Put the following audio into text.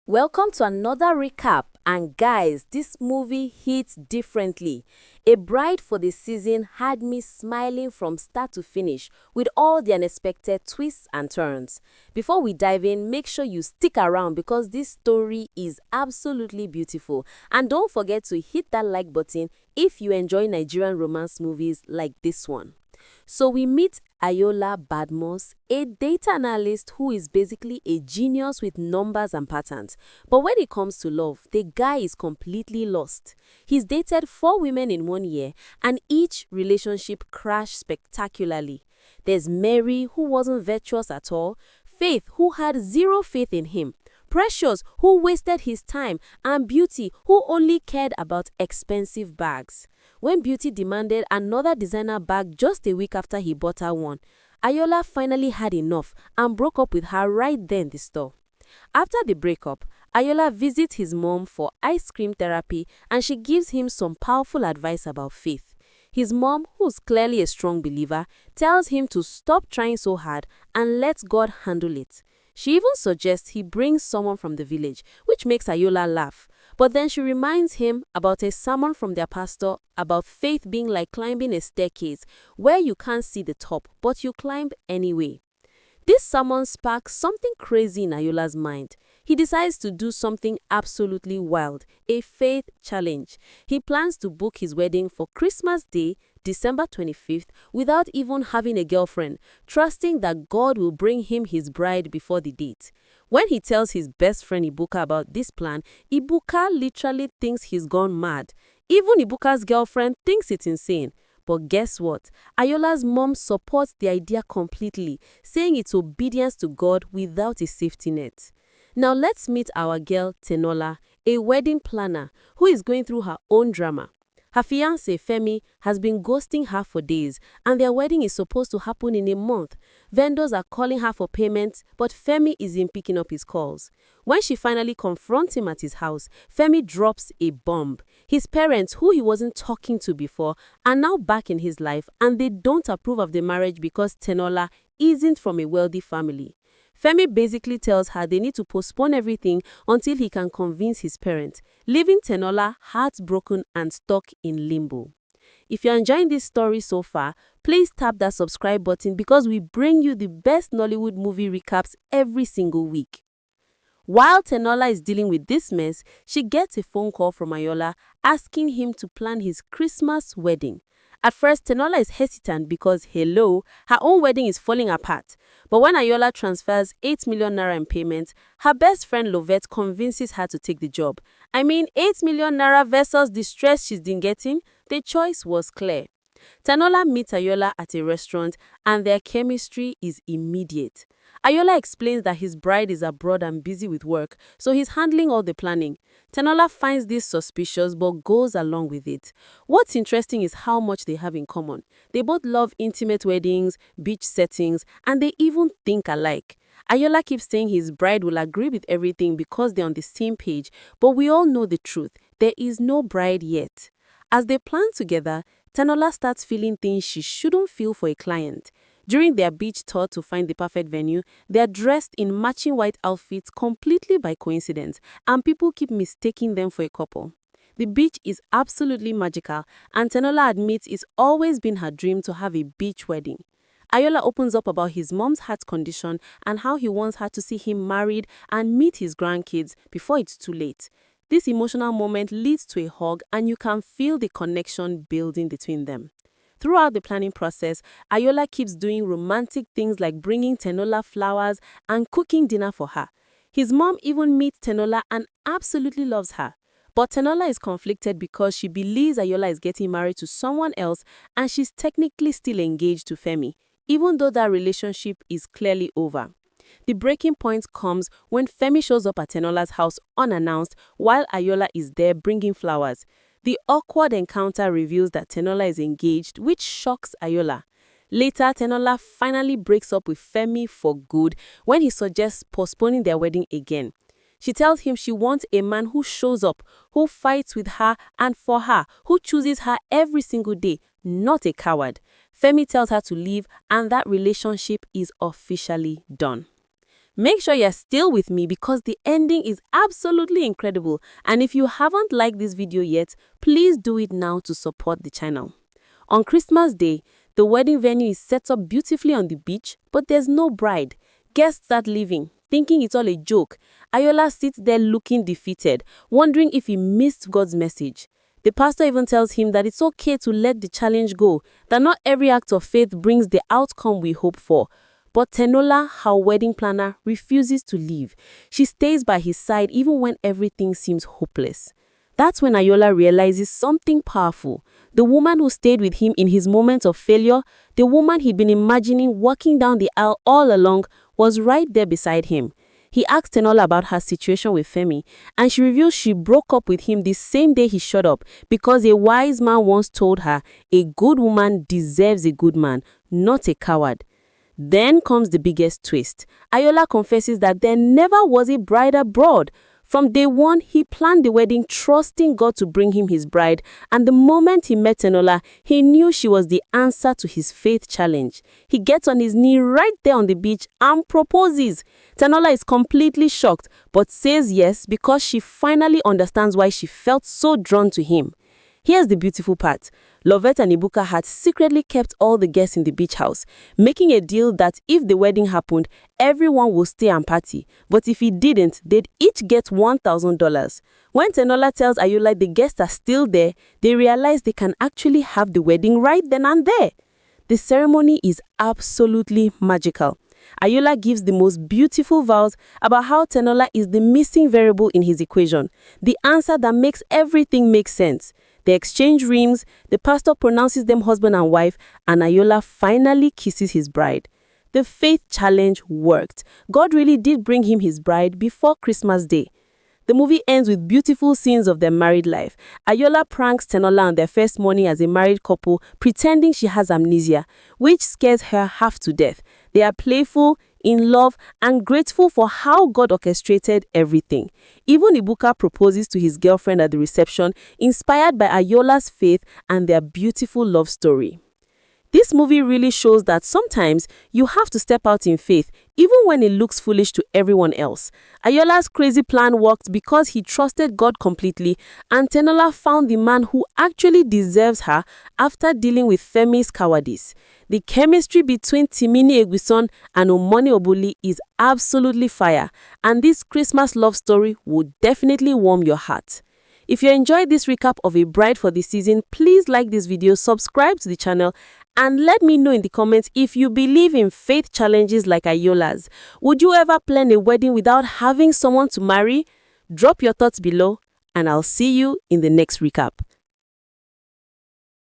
Welcome to another recap, and guys, this movie hits differently. A Bride for the Season had me smiling from start to finish with all the unexpected twists and turns. Before we dive in, make sure you stick around because this story is absolutely beautiful. And don't forget to hit that like button if you enjoy Nigerian romance movies like this one. So we meet Ayola Badmus, a data analyst who is basically a genius with numbers and patterns. But when it comes to love, the guy is completely lost. He's dated 4 women in 1 year, and each relationship crashed spectacularly. There's Mary, who wasn't virtuous at all, Faith, who had zero faith in him, Precious, who wasted his time, and Beauty, who only cared about expensive bags. When Beauty demanded another designer bag just a week after he bought her one, Ayola finally had enough and broke up with her right there in the store. After the breakup, Ayola visits his mom for ice cream therapy and she gives him some powerful advice about faith. His mom, who's clearly a strong believer, tells him to stop trying so hard and let God handle it. She even suggests he brings someone from the village, which makes Ayola laugh. But then she reminds him about a sermon from their pastor about faith being like climbing a staircase where you can't see the top, but you climb anyway. This sermon sparks something crazy in Ayola's mind. He decides to do something absolutely wild, a faith challenge. He plans to book his wedding for Christmas Day, December 25th, without even having a girlfriend, trusting that God will bring him his bride before the date. When he tells his best friend Ibuka about this plan, Ibuka literally thinks he's gone mad. Even Ibuka's girlfriend thinks it's insane. But guess what? Ayola's mom supports the idea completely, saying it's obedience to God without a safety net. Now let's meet our girl Tenola, a wedding planner who is going through her own drama. Her fiancé Femi has been ghosting her for days, and their wedding is supposed to happen in a month. Vendors are calling her for payment, but Femi isn't picking up his calls. When she finally confronts him at his house, Femi drops a bomb. His parents, who he wasn't talking to before, are now back in his life, and they don't approve of the marriage because Tenola isn't from a wealthy family. Femi basically tells her they need to postpone everything until he can convince his parents, leaving Tenola heartbroken and stuck in limbo. If you're enjoying this story so far, please tap that subscribe button because we bring you the best Nollywood movie recaps every single week. While Tenola is dealing with this mess, she gets a phone call from Ayola asking him to plan his Christmas wedding. At first, Tenola is hesitant because, hello, her own wedding is falling apart. But when Ayola transfers 8 million naira in payment, her best friend Lovette convinces her to take the job. 8 million naira versus the stress she's been getting? The choice was clear. Tenola meets Ayola at a restaurant and their chemistry is immediate. Ayola explains that his bride is abroad and busy with work, so he's handling all the planning. Tenola finds this suspicious but goes along with it. What's interesting is how much they have in common. They both love intimate weddings, beach settings, and they even think alike. Ayola keeps saying his bride will agree with everything because they're on the same page, but we all know the truth. There is no bride yet. As they plan together, Tenola starts feeling things she shouldn't feel for a client. During their beach tour to find the perfect venue, they are dressed in matching white outfits completely by coincidence, and people keep mistaking them for a couple. The beach is absolutely magical, and Tenola admits it's always been her dream to have a beach wedding. Ayola opens up about his mom's heart condition and how he wants her to see him married and meet his grandkids before it's too late. This emotional moment leads to a hug, and you can feel the connection building between them. Throughout the planning process, Ayola keeps doing romantic things like bringing Tenola flowers and cooking dinner for her. His mom even meets Tenola and absolutely loves her. But Tenola is conflicted because she believes Ayola is getting married to someone else and she's technically still engaged to Femi, even though that relationship is clearly over. The breaking point comes when Femi shows up at Tenola's house unannounced while Ayola is there bringing flowers. The awkward encounter reveals that Tenola is engaged, which shocks Ayola. Later, Tenola finally breaks up with Femi for good when he suggests postponing their wedding again. She tells him she wants a man who shows up, who fights with her and for her, who chooses her every single day, not a coward. Femi tells her to leave, and that relationship is officially done. Make sure you're still with me because the ending is absolutely incredible. And if you haven't liked this video yet, please do it now to support the channel. On Christmas Day, the wedding venue is set up beautifully on the beach, but there's no bride. Guests start leaving, thinking it's all a joke. Ayola sits there looking defeated, wondering if he missed God's message. The pastor even tells him that it's okay to let the challenge go, that not every act of faith brings the outcome we hope for. But Tenola, her wedding planner, refuses to leave. She stays by his side even when everything seems hopeless. That's when Ayola realizes something powerful. The woman who stayed with him in his moments of failure, the woman he'd been imagining walking down the aisle all along, was right there beside him. He asks Tenola about her situation with Femi, and she reveals she broke up with him the same day he showed up because a wise man once told her a good woman deserves a good man, not a coward. Then comes the biggest twist. Ayola confesses that there never was a bride abroad. From day one, he planned the wedding trusting God to bring him his bride, and the moment he met Tenola, he knew she was the answer to his faith challenge. He gets on his knee right there on the beach and proposes. Tenola is completely shocked, but says yes because she finally understands why she felt so drawn to him. Here's the beautiful part. Lovett and Ibuka had secretly kept all the guests in the beach house, making a deal that if the wedding happened, everyone would stay and party. But if it didn't, they'd each get $1,000. When Tenola tells Ayola the guests are still there, they realize they can actually have the wedding right then and there. The ceremony is absolutely magical. Ayola gives the most beautiful vows about how Tenola is the missing variable in his equation, the answer that makes everything make sense. They exchange rings, the pastor pronounces them husband and wife, and Ayola finally kisses his bride. The faith challenge worked. God really did bring him his bride before Christmas Day. The movie ends with beautiful scenes of their married life. Ayola pranks Tenola on their first morning as a married couple, pretending she has amnesia, which scares her half to death. They are playful, in love, and grateful for how God orchestrated everything. Even Ibuka proposes to his girlfriend at the reception, inspired by Ayola's faith and their beautiful love story. This movie really shows that sometimes you have to step out in faith, even when it looks foolish to everyone else. Ayola's crazy plan worked because he trusted God completely, and Tenola found the man who actually deserves her after dealing with Femi's cowardice. The chemistry between Timini Egbuson and Omoni Oboli is absolutely fire, and this Christmas love story would definitely warm your heart. If you enjoyed this recap of A Bride for the Season, please like this video, subscribe to the channel, and let me know in the comments if you believe in faith challenges like Ayola's. Would you ever plan a wedding without having someone to marry? Drop your thoughts below, and I'll see you in the next recap.